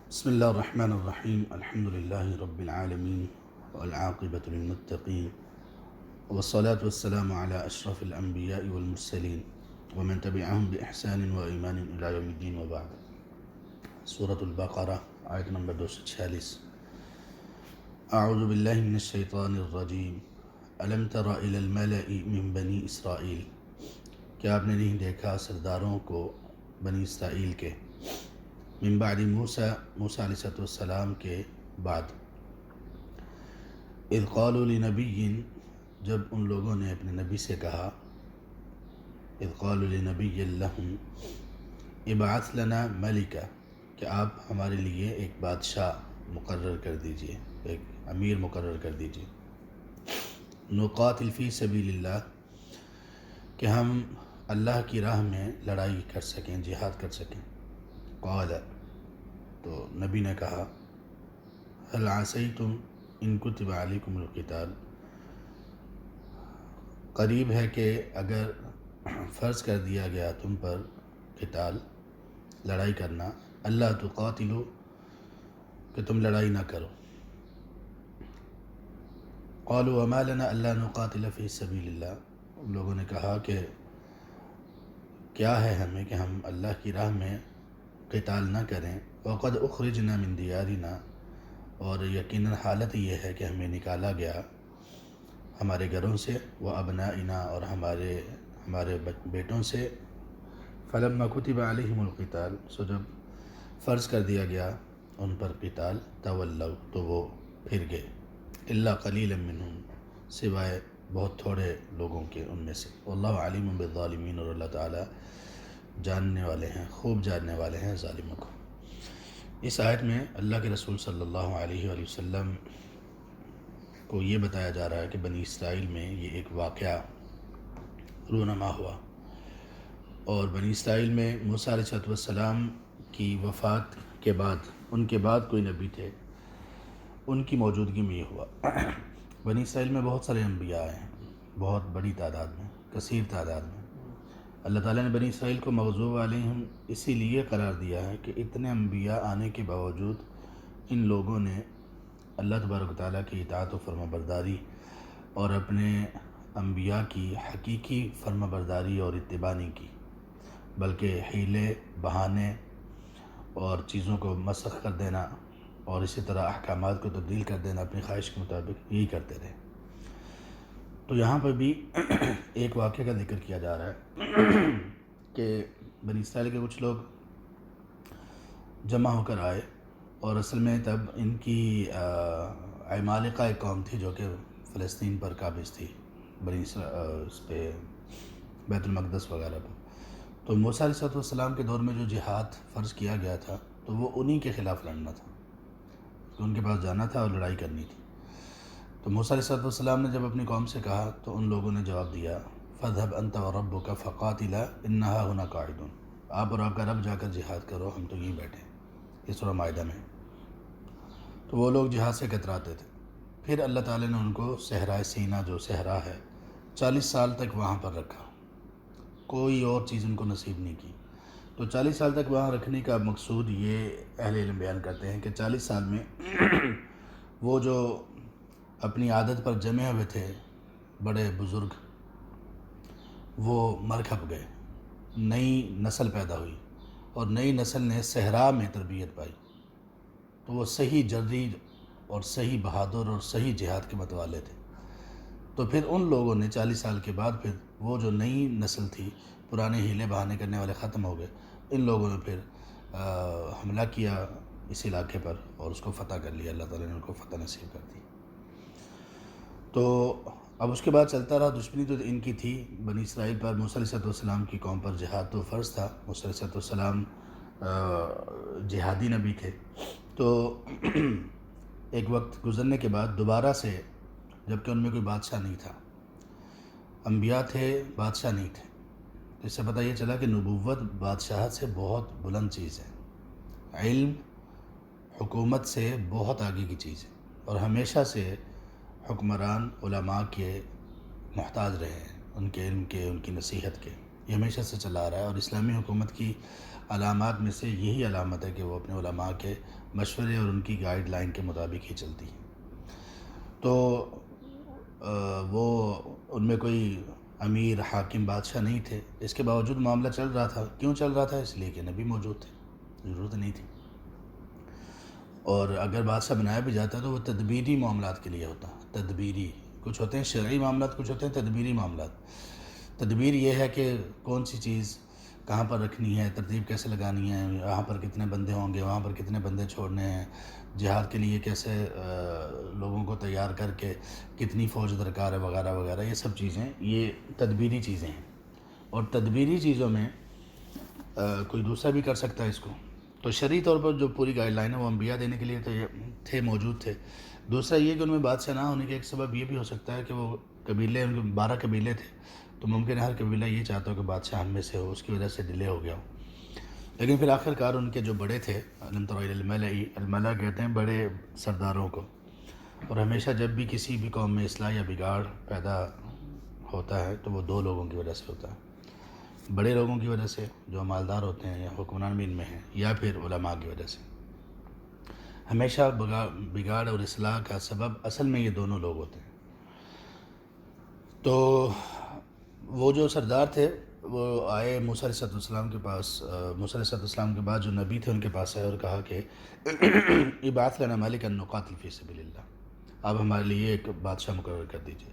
بسم الله الرحمن الرحيم. الحمد لله رب العالمين والعاقبة للمتقين والصلاة والسلام على أشرف الأنبياء والمرسلين ومن تبعهم بإحسان وإيمان إلى يوم الدين وبعد. سورة البقرة آیت نمبر 246. أعوذ بالله من الشيطان الرجيم. ألم تر إلى الملأ من بني إسرائيل. کیا آپ نے نہیں دیکھا سرداروں کو بنی اسرائیل کے من بعد موسیٰ علیہ السلام کے بعد اذ قالوا لنبی، جب ان لوگوں نے اپنے نبی سے کہا، اذ قالوا لنبی لہم ابعث لنا ملکا، کہ آپ ہمارے لیے ایک بادشاہ مقرر کر دیجئے، ایک امیر مقرر کر دیجئے، نقاتل فی سبیل اللہ، کہ ہم اللہ کی راہ میں لڑائی کر سکیں، جہاد کر سکیں۔ قال، تو نبی نے کہا، هل عصیتم ان کتب علیکم القتال، قریب ہے کہ اگر فرض کر دیا گیا تم پر قتال، لڑائی کرنا، اللہ تقاتلو، کہ تم لڑائی نہ کرو۔ قالوا وما لنا الا نقاتل فی سبیل اللہ، ان لوگوں نے کہا کہ کیا ہے ہمیں کہ ہم اللہ کی راہ میں قتال نہ کریں، وقد اخرجنا من دیارنا، اور یقیناً حالت یہ ہے کہ ہمیں نکالا گیا ہمارے گھروں سے، وابنائنا، اور ہمارے بیٹوں سے، فلما کتب علیہم القتال، سو جب فرض کر دیا گیا ان پر قتال، تولوا، تو وہ پھر گئے، الا قلیلا منہم، سوائے بہت تھوڑے لوگوں کے ان میں سے، واللہ علیم بالظالمین، اور اللہ تعالیٰ جاننے والے ہیں، خوب جاننے والے ہیں ظالموں کو۔ اس آیت میں اللہ کے رسول صلی اللہ علیہ وآلہ وسلم کو یہ بتایا جا رہا ہے کہ بنی اسرائیل میں یہ ایک واقعہ رونما ہوا، اور بنی اسرائیل میں موسیٰ علیہ السلام کی وفات کے بعد، ان کے بعد کوئی نبی تھے، ان کی موجودگی میں یہ ہوا۔ بنی اسرائیل میں بہت سارے انبیاء آئے ہیں، بہت بڑی تعداد میں، کثیر تعداد میں۔ اللہ تعالیٰ نے بنی اسرائیل کو مغضوب علیہم اسی لیے قرار دیا ہے کہ اتنے انبیاء آنے کے باوجود ان لوگوں نے اللہ تبارک و تعالیٰ کی اطاعت و فرما برداری اور اپنے انبیاء کی حقیقی فرما برداری اور اتباع نہیں کی، بلکہ حیلے، بہانے اور چیزوں کو مسخ کر دینا اور اسی طرح احکامات کو تبدیل کر دینا اپنی خواہش کے مطابق، یہی کرتے رہے۔ تو یہاں پر بھی ایک واقعہ کا ذکر کیا جا رہا ہے کہ بنی اسرائیل کے کچھ لوگ جمع ہو کر آئے، اور اصل میں تب ان کی عمالقہ ایک قوم تھی جو کہ فلسطین پر قابض تھی، اس پہ بیت المقدس وغیرہ پر۔ تو موسیٰ علیہ السلام کے دور میں جو جہاد فرض کیا گیا تھا، تو وہ انہی کے خلاف لڑنا تھا، تو ان کے پاس جانا تھا اور لڑائی کرنی تھی۔ تو موسیٰ علیہ السلام نے جب اپنی قوم سے کہا تو ان لوگوں نے جواب دیا، فَاذْهَبْ أَنْتَ وَرَبُّكَ فَقَاتِلَا إِنَّا هَاهُنَا قَاعِدُونَ، آپ اور آپ کا رب جا کر جہاد کرو، ہم تو یہیں بیٹھے ہیں۔ یہ سورہ مائدہ میں۔ تو وہ لوگ جہاد سے کتراتے تھے۔ پھر اللہ تعالیٰ نے ان کو صحرائے سینا، جو صحرا ہے، 40 سال تک وہاں پر رکھا، کوئی اور چیز ان کو نصیب نہیں کی۔ تو 40 سال تک وہاں رکھنے کا مقصود یہ اہل علم بیان کرتے ہیں کہ 40 سال میں وہ جو اپنی عادت پر جمے ہوئے تھے بڑے بزرگ، وہ مر کھپ گئے، نئی نسل پیدا ہوئی، اور نئی نسل نے صحرا میں تربیت پائی، تو وہ صحیح جرید اور صحیح بہادر اور صحیح جہاد کے متوالے تھے۔ تو پھر ان لوگوں نے 40 سال کے بعد پھر وہ جو نئی نسل تھی، پرانے ہیلے بہانے کرنے والے ختم ہو گئے، ان لوگوں نے پھر حملہ کیا اس علاقے پر اور اس کو فتح کر لیا، اللہ تعالیٰ نے ان کو فتح نصیب کر دی۔ تو اب اس کے بعد چلتا رہا، دشمنی تو ان کی تھی بنی اسرائیل پر، موسیٰ علیہ السلام کی قوم پر جہاد تو فرض تھا، موسیٰ علیہ السلام جہادی نبی تھے۔ تو ایک وقت گزرنے کے بعد دوبارہ سے، جبکہ ان میں کوئی بادشاہ نہیں تھا، انبیاء تھے، بادشاہ نہیں تھے، اس سے پتہ یہ چلا کہ نبوت بادشاہت سے بہت بلند چیز ہے، علم حکومت سے بہت آگے کی چیز ہے، اور ہمیشہ سے حکمران علماء کے محتاج رہے ہیں، ان کے علم کے، ان کی نصیحت کے۔ یہ ہمیشہ سے چلا آ رہا ہے، اور اسلامی حکومت کی علامات میں سے یہی علامت ہے کہ وہ اپنے علماء کے مشورے اور ان کی گائیڈ لائن کے مطابق ہی چلتی ہے۔ تو وہ ان میں کوئی امیر حاکم بادشاہ نہیں تھے، اس کے باوجود معاملہ چل رہا تھا۔ کیوں چل رہا تھا؟ اس لیے کہ نبی موجود تھے، ضرورت نہیں تھی۔ اور اگر بادشاہ بنایا بھی جاتا ہے تو وہ تدبیری معاملات کے لیے ہوتا ہے۔ تدبیری کچھ ہوتے ہیں شرعی معاملات، کچھ ہوتے ہیں تدبیری معاملات۔ تدبیر یہ ہے کہ کون سی چیز کہاں پر رکھنی ہے، ترتیب کیسے لگانی ہے، وہاں پر کتنے بندے ہوں گے، وہاں پر کتنے بندے چھوڑنے ہیں، جہاد کے لیے کیسے لوگوں کو تیار کر کے کتنی فوج درکار ہے، وغیرہ وغیرہ۔ یہ سب چیزیں یہ تدبیری چیزیں ہیں، اور تدبیری چیزوں میں کوئی دوسرا بھی کر سکتا ہے اس کو۔ تو شرعی طور پر جو پوری گائیڈ لائن ہے وہ انبیاء دینے کے لیے تھے، موجود تھے۔ دوسرا یہ کہ ان میں بادشاہ نہ ہونے کے ایک سبب یہ بھی ہو سکتا ہے کہ وہ قبیلے، ان کے 12 قبیلے تھے، تو ممکن ہے ہر قبیلہ یہ چاہتا ہو کہ بادشاہ ہم میں سے ہو، اس کی وجہ سے ڈیلے ہو گیا ہو۔ لیکن پھر آخر کار ان کے جو بڑے تھے، الم تر الی الملأ، الملأ کہتے ہیں بڑے سرداروں کو، اور ہمیشہ جب بھی کسی بھی قوم میں اصلاح یا بگاڑ پیدا ہوتا ہے تو وہ دو لوگوں کی وجہ سے ہوتا ہے، بڑے لوگوں کی وجہ سے جو مالدار ہوتے ہیں یا حکمران بھی ان میں ہیں، یا پھر علماء کی وجہ سے۔ ہمیشہ بگاڑ اور اصلاح کا سبب اصل میں یہ دونوں لوگ ہوتے ہیں۔ تو وہ جو سردار تھے وہ آئے موسیٰ علیہ السلام کے پاس، موسیٰ علیہ السلام کے بعد جو نبی تھے ان کے پاس آئے اور کہا کہ ابعث لنا ملکا نقاتل فی سبیل اللہ، آپ ہمارے لیے ایک بادشاہ مقرر کر دیجیے۔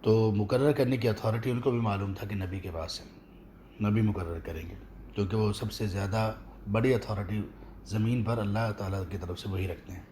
تو مقرر کرنے کی اتھارٹی ان کو بھی معلوم تھا کہ نبی کے پاس ہے، نبی مقرر کریں گے، کیونکہ وہ سب سے زیادہ بڑی اتھارٹی زمین پر اللہ تعالیٰ کی طرف سے وہی رکھتے ہیں۔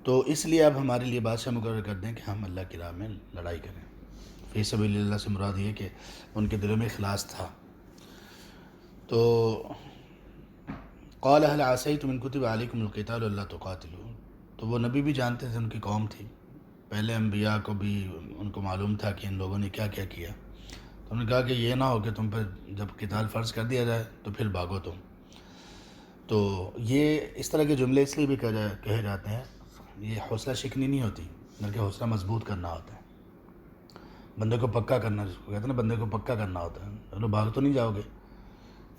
تو اس لیے اب ہمارے لیے بادشاہ مقرر کر دیں کہ ہم اللہ کی راہ میں لڑائی کریں۔ فی سبیل اللہ سے مراد یہ کہ ان کے دلوں میں اخلاص تھا۔ تو قال هل عسیتم ان کتب علیکم القتال الا تقاتلوا، تو وہ نبی بھی جانتے تھے، ان کی قوم تھی، پہلے انبیاء کو بھی ان کو معلوم تھا کہ ان لوگوں نے کیا کیا کیا۔ تو انہوں نے کہا کہ یہ نہ ہو کہ تم پر جب قتال فرض کر دیا جائے تو پھر بھاگو تم۔ تو یہ اس طرح کے جملے اس لیے بھی کہے جاتے ہیں، یہ حوصلہ شکنی نہیں ہوتی بلکہ حوصلہ مضبوط کرنا ہوتا ہے، بندے کو پکا کرنا، جس کو کہتے ہیں نا بندے کو پکا کرنا ہوتا ہے، چلو بھاگ تو نہیں جاؤ گے۔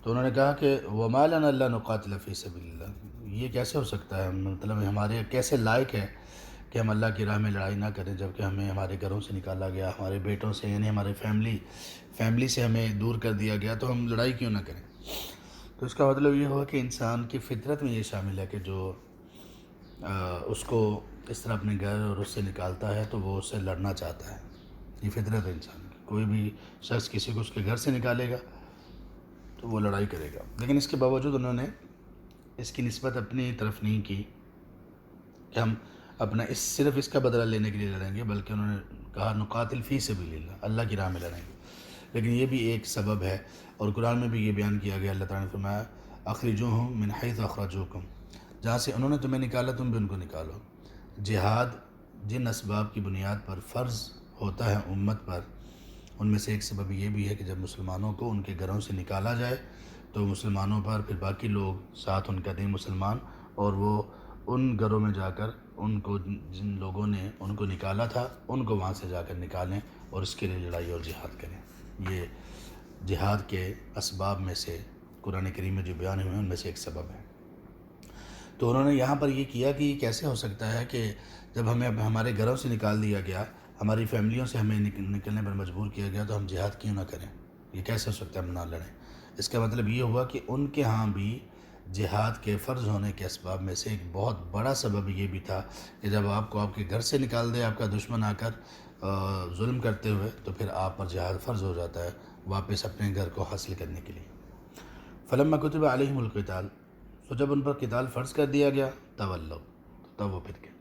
تو انہوں نے کہا کہ وَمَا لَنَا أَلَّا نُقَاتِلَ فِي سَبِيلِ اللَّهِ، یہ کیسے ہو سکتا ہے، مطلب ہمارے کیسے لائق ہے کہ ہم اللہ کی راہ میں لڑائی نہ کریں، جبکہ ہمیں ہمارے گھروں سے نکالا گیا، ہمارے بیٹوں سے، یعنی ہمارے فیملی سے ہمیں دور کر دیا گیا، تو ہم لڑائی کیوں نہ کریں۔ تو اس کا مطلب یہ ہوا کہ انسان کی فطرت میں یہ شامل ہے کہ جو اس کو اس طرح اپنے گھر اور اس سے نکالتا ہے تو وہ اس سے لڑنا چاہتا ہے، یہ فطرت ہے انسان کی۔ کوئی بھی شخص کسی کو اس کے گھر سے نکالے گا تو وہ لڑائی کرے گا، لیکن اس کے باوجود انہوں نے اس کی نسبت اپنی طرف نہیں کی کہ ہم اپنا صرف اس کا بدلہ لینے کے لیے لڑیں گے، بلکہ انہوں نے کہا نقاتل فی سبیل اللہ، اللہ کی راہ میں لڑیں گے۔ لیکن یہ بھی ایک سبب ہے، اور قرآن میں بھی یہ بیان کیا گیا، اللہ تعالیٰ نے فرمایا اخرجوہم من حیث اخرجوکم، جہاں سے انہوں نے تمہیں نکالا تم بھی ان کو نکالو۔ جہاد جن اسباب کی بنیاد پر فرض ہوتا ہے امت پر، ان میں سے ایک سبب یہ بھی ہے کہ جب مسلمانوں کو ان کے گھروں سے نکالا جائے تو مسلمانوں پر پھر باقی لوگ ساتھ ان کا دیں مسلمان، اور وہ ان گھروں میں جا کر ان کو جن لوگوں نے ان کو نکالا تھا ان کو وہاں سے جا کر نکالیں اور اس کے لیے لڑائی اور جہاد کریں۔ یہ جہاد کے اسباب میں سے قرآن کریم میں جو بیان ہوئے ہیں ان میں سے ایک سبب ہے۔ تو انہوں نے یہاں پر یہ کیا کہ یہ کیسے ہو سکتا ہے کہ جب ہمیں ہمارے گھروں سے نکال دیا گیا، ہماری فیملیوں سے ہمیں نکلنے پر مجبور کیا گیا، تو ہم جہاد کیوں نہ کریں، یہ کیسے ہو سکتا ہے ہم نہ لڑیں۔ اس کا مطلب یہ ہوا کہ ان کے ہاں بھی جہاد کے فرض ہونے کے اسباب میں سے ایک بہت بڑا سبب یہ بھی تھا کہ جب آپ کو آپ کے گھر سے نکال دے آپ کا دشمن آ کر ظلم کرتے ہوئے، تو پھر آپ پر جہاد فرض ہو جاتا ہے واپس اپنے گھر کو حاصل کرنے کے لیے۔ فلما کتب علیہم القتال، تو جب ان پر قتال فرض کر دیا گیا تولوا، تب وہ پھر گئے۔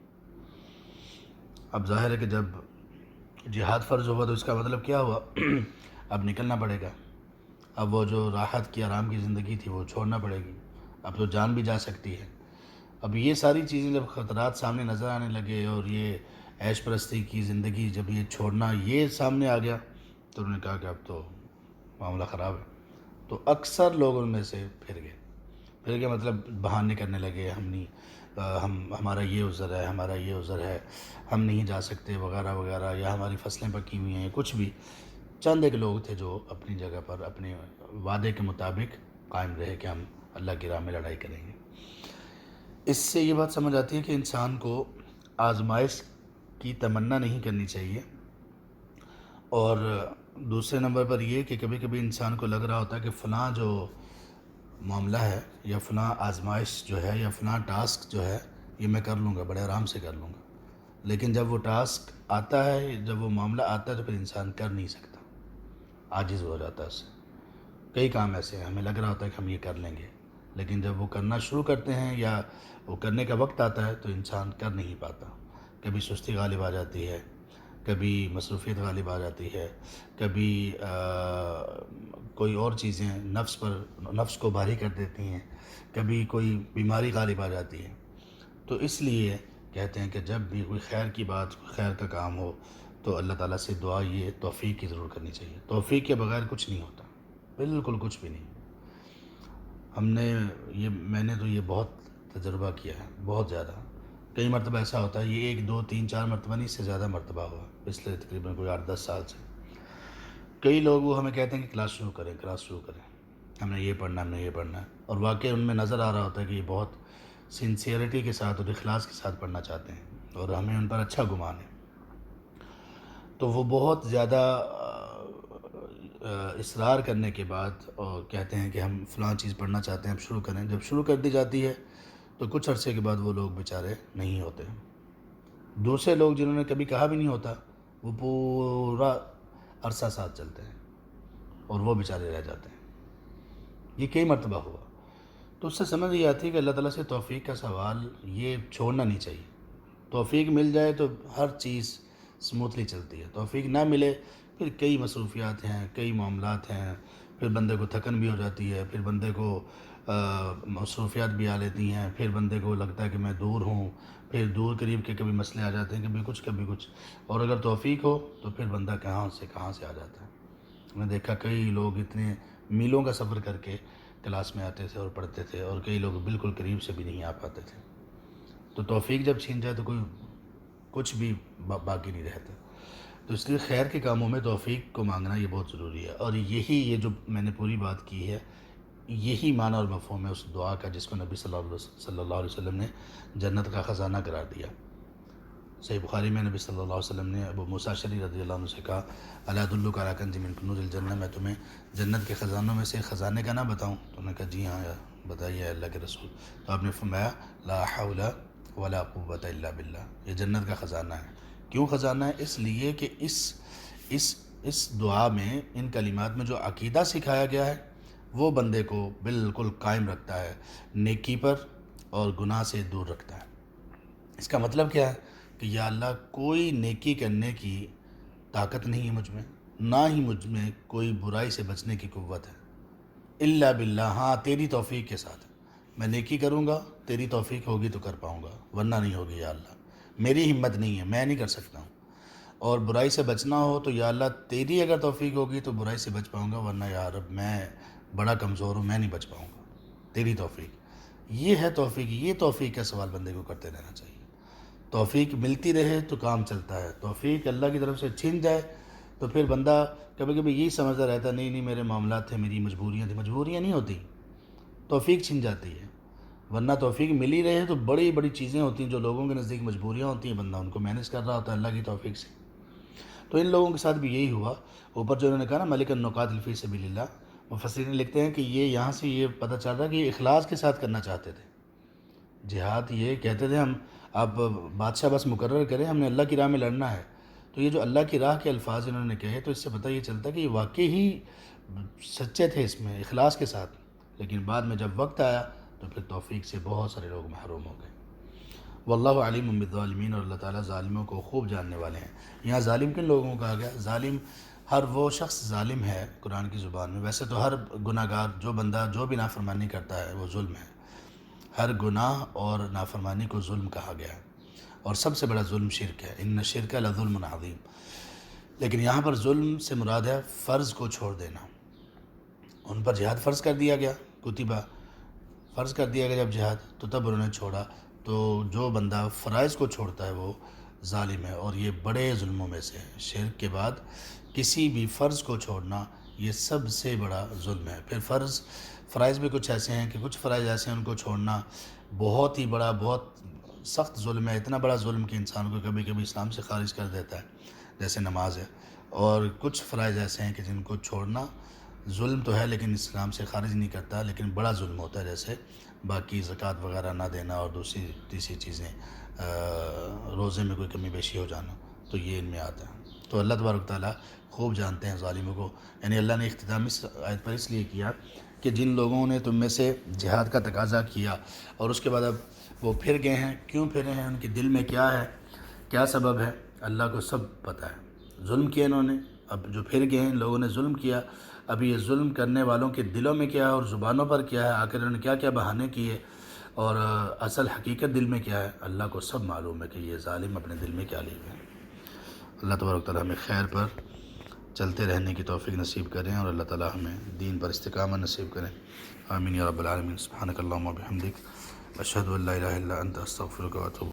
اب ظاہر ہے کہ جب جہاد فرض ہوا تو اس کا مطلب کیا ہوا، اب نکلنا پڑے گا، اب وہ جو راحت کی آرام کی زندگی تھی وہ چھوڑنا پڑے گی، اب تو جان بھی جا سکتی ہے۔ اب یہ ساری چیزیں جب خطرات سامنے نظر آنے لگے اور یہ عیش پرستی کی زندگی جب یہ چھوڑنا یہ سامنے آ گیا، تو انہوں نے کہا کہ اب تو معاملہ خراب ہے۔ تو اکثر لوگ ان میں سے پھر گئے مطلب بہانے کرنے لگے، ہمارا یہ عذر ہے، ہمارا یہ عذر ہے، ہم نہیں جا سکتے وغیرہ وغیرہ، یا ہماری فصلیں پکی ہوئی ہیں، کچھ بھی چند ایک لوگ تھے جو اپنی جگہ پر اپنے وعدے کے مطابق قائم رہے کہ ہم اللہ کی راہ میں لڑائی کریں گے۔ اس سے یہ بات سمجھ آتی ہے کہ انسان کو آزمائش کی تمنا نہیں کرنی چاہیے، اور دوسرے نمبر پر یہ کہ کبھی کبھی انسان کو لگ رہا ہوتا ہے کہ فلاں جو معاملہ ہے یا فلاں آزمائش جو ہے یا فلاں ٹاسک جو ہے یہ میں کر لوں گا، بڑے آرام سے کر لوں گا، لیکن جب وہ ٹاسک آتا ہے، جب وہ معاملہ آتا ہے تو پھر انسان کر نہیں سکتا، عاجز ہو جاتا ہے اس سے۔ کئی کام ایسے ہیں ہمیں لگ رہا ہوتا ہے کہ ہم یہ کر لیں گے، لیکن جب وہ کرنا شروع کرتے ہیں یا وہ کرنے کا وقت آتا ہے تو انسان کر نہیں پاتا۔ کبھی سستی غالب آ جاتی ہے، کبھی مصروفیت غالب آ جاتی ہے، کبھی کوئی اور چیزیں نفس کو بھاری کر دیتی ہیں، کبھی کوئی بیماری غالب آ جاتی ہے۔ تو اس لیے کہتے ہیں کہ جب بھی کوئی خیر کی بات، کوئی خیر کا کام ہو تو اللہ تعالیٰ سے دعا یہ توفیق کی ضرور کرنی چاہیے۔ توفیق کے بغیر کچھ نہیں ہوتا، بالکل کچھ بھی نہیں۔ میں نے تو یہ بہت تجربہ کیا ہے، بہت زیادہ۔ کئی مرتبہ ایسا ہوتا ہے، یہ 1 2 3 4 مرتبہ نہیں، اس سے زیادہ مرتبہ ہوا پچھلے تقریباً کوئی 8 10 سال سے۔ کئی لوگ وہ ہمیں کہتے ہیں کہ کلاس شروع کریں، ہم نے یہ پڑھنا، ہم نے یہ پڑھنا ہے، اور واقعی ان میں نظر آ رہا ہوتا ہے کہ یہ بہت سنسیئرٹی کے ساتھ اور اخلاص کے ساتھ پڑھنا چاہتے ہیں، اور ہمیں ان پر اچھا گمان ہے۔ تو وہ بہت زیادہ اصرار کرنے کے بعد اور کہتے ہیں کہ ہم فلاں چیز پڑھنا چاہتے ہیں، اب شروع کریں۔ جب شروع کر دی جاتی ہے تو کچھ عرصے کے بعد وہ لوگ بیچارے نہیں ہوتے۔ دوسرے لوگ جنہوں نے کبھی کہا بھی نہیں ہوتا وہ پورا عرصہ ساتھ چلتے ہیں اور وہ بیچارے رہ جاتے ہیں۔ یہ کئی مرتبہ ہوا۔ تو اس سے سمجھ یہ آتی ہے کہ اللہ تعالیٰ سے توفیق کا سوال یہ چھوڑنا نہیں چاہیے۔ توفیق مل جائے تو ہر چیز سموتھلی چلتی ہے، توفیق نہ ملے پھر کئی مصروفیات ہیں، کئی معاملات ہیں، پھر بندے کو تھکن بھی ہو جاتی ہے، پھر بندے کو مصروفیات بھی آ لیتی ہیں، پھر بندے کو لگتا ہے کہ میں دور ہوں، پھر دور قریب کے کبھی مسئلے آ جاتے ہیں، کبھی کچھ، اور اگر توفیق ہو تو پھر بندہ کہاں سے آ جاتا ہے۔ میں نے دیکھا کئی لوگ اتنے میلوں کا سفر کر کے کلاس میں آتے تھے اور پڑھتے تھے، اور کئی لوگ بالکل قریب سے بھی نہیں آ پاتے تھے۔ تو توفیق جب چھین جائے تو کوئی کچھ بھی باقی نہیں رہتا۔ تو اس لیے خیر کے کاموں میں توفیق کو مانگنا یہ بہت ضروری ہے، اور یہ جو میں نے پوری بات کی ہے یہی معنی اور مفہوم ہے اس دعا کا جس کو نبی صلی اللہ علیہ وسلم نے جنت کا خزانہ قرار دیا۔ صحیح بخاری میں نبی صلی اللہ علیہ وسلم نے ابو موسیٰ اشعری رضی اللہ عنہ سے کہا، الا ادلک علی کنز من کنوز الجنہ، میں تمہیں جنت کے خزانوں میں سے خزانے کا نہ بتاؤں؟ تو انہوں نے کہا جی ہاں بتائیے اللہ کے رسول۔ تو آپ نے فرمایا لا حول ولا قوت الا باللہ، یہ جنت کا خزانہ ہے۔ کیوں خزانہ ہے؟ اس لیے کہ اس دعا میں، ان کلمات میں جو عقیدہ سکھایا گیا ہے وہ بندے کو بالکل قائم رکھتا ہے نیکی پر اور گناہ سے دور رکھتا ہے۔ اس کا مطلب کیا ہے کہ یا اللہ کوئی نیکی کرنے کی طاقت نہیں ہے مجھ میں، نہ ہی مجھ میں کوئی برائی سے بچنے کی قوت ہے، الا باللہ، ہاں تیری توفیق کے ساتھ میں نیکی کروں گا، تیری توفیق ہوگی تو کر پاؤں گا، ورنہ نہیں ہوگی یا اللہ، میری ہمت نہیں ہے، میں نہیں کر سکتا ہوں۔ اور برائی سے بچنا ہو تو یا اللہ تیری اگر توفیق ہوگی تو برائی سے بچ پاؤں گا، ورنہ یا رب میں بڑا کمزور ہوں، میں نہیں بچ پاؤں گا، تیری توفیق۔ یہ ہے توفیق، یہ توفیق کا سوال بندے کو کرتے رہنا چاہیے۔ توفیق ملتی رہے تو کام چلتا ہے، توفیق اللہ کی طرف سے چھن جائے تو پھر بندہ کبھی یہی سمجھتا رہتا نہیں میرے معاملات تھے، میری مجبوریاں تھیں۔ مجبوریاں نہیں ہوتی، توفیق چھن جاتی ہے۔ ورنہ توفیق ملی رہے تو بڑی بڑی چیزیں ہوتی ہیں جو لوگوں کے نزدیک مجبوریاں ہوتی ہیں، بندہ ان کو مینیج کر رہا ہوتا ہے اللہ کی توفیق سے۔ تو ان لوگوں کے ساتھ بھی یہی ہوا۔ اوپر جو انہوں نے کہا نا ملک النقاتل فی سبیل اللہ، مفسرین لکھتے ہیں کہ یہاں سے یہ پتہ چل رہا ہے کہ یہ اخلاص کے ساتھ کرنا چاہتے تھے جہاد۔ یہ کہتے تھے ہم آپ بادشاہ بس مقرر کریں، ہم نے اللہ کی راہ میں لڑنا ہے۔ تو یہ جو اللہ کی راہ کے الفاظ انہوں نے کہے تو اس سے پتہ یہ چلتا کہ یہ واقعی ہی سچے تھے اس میں اخلاص کے ساتھ، لیکن بعد میں جب وقت آیا تو پھر توفیق سے بہت سارے لوگ محروم ہو گئے۔ واللہ علیم بالظالمین، اور اللہ تعالیٰ ظالموں کو خوب جاننے والے ہیں۔ یہاں ظالم کن لوگوں کو کہا گیا؟ ظالم ہر وہ شخص ظالم ہے قرآن کی زبان میں۔ ویسے تو ہر گناہ گار، جو بندہ جو بھی نافرمانی کرتا ہے وہ ظلم ہے۔ ہر گناہ اور نافرمانی کو ظلم کہا گیا ہے، اور سب سے بڑا ظلم شرک ہے، ان الشرک لظلم عظیم۔ لیکن یہاں پر ظلم سے مراد ہے فرض کو چھوڑ دینا۔ ان پر جہاد فرض کر دیا گیا، کتبہ فرض کر دیا گیا جب جہاد، تو تب انہوں نے چھوڑا۔ تو جو بندہ فرائض کو چھوڑتا ہے وہ ظالم ہے، اور یہ بڑے ظلموں میں سے ہے شرک کے بعد کسی بھی فرض کو چھوڑنا یہ سب سے بڑا ظلم ہے۔ پھر فرائض بھی کچھ ایسے ہیں کہ کچھ فرائض ایسے ہیں ان کو چھوڑنا بہت ہی بڑا، بہت سخت ظلم ہے، اتنا بڑا ظلم کہ انسان کو کبھی کبھی اسلام سے خارج کر دیتا ہے، جیسے نماز ہے۔ اور کچھ فرائض ایسے ہیں کہ جن کو چھوڑنا ظلم تو ہے لیکن اسلام سے خارج نہیں کرتا، لیکن بڑا ظلم ہوتا ہے، جیسے باقی زکوٰۃ وغیرہ نہ دینا اور دوسری تیسری چیزیں، روزے میں کوئی کمی بیشی ہو جانا، تو یہ ان میں آتا ہے۔ تو اللہ تبارک و تعالیٰ خوب جانتے ہیں ظالموں کو، یعنی اللہ نے اختتام اس آیت پر اس لیے کیا کہ جن لوگوں نے تم میں سے جہاد کا تقاضا کیا اور اس کے بعد اب وہ پھر گئے ہیں، کیوں پھرے ہیں، ان کے دل میں کیا ہے، کیا سبب ہے، اللہ کو سب پتہ ہے۔ ظلم کیا انہوں نے، اب جو پھر گئے ہیں ان لوگوں نے ظلم کیا، اب یہ ظلم کرنے والوں کے دلوں میں کیا ہے اور زبانوں پر کیا ہے، آخر انہوں نے کیا کیا بہانے کیے اور اصل حقیقت دل میں کیا ہے، اللہ کو سب معلوم ہے کہ یہ ظالم اپنے دل میں کیا لیے ہوئے ہیں۔ اللہ تبارک تعالیٰ ہمیں خیر پر چلتے رہنے کی توفیق نصیب کریں اور اللہ تعالیٰ ہمیں دین پر استقامت نصیب کریں۔ آمین یا رب العالمین۔ سبحانک اللہم و بحمدک، اشہد ان لا الہ الا انت، استغفرک و اتوب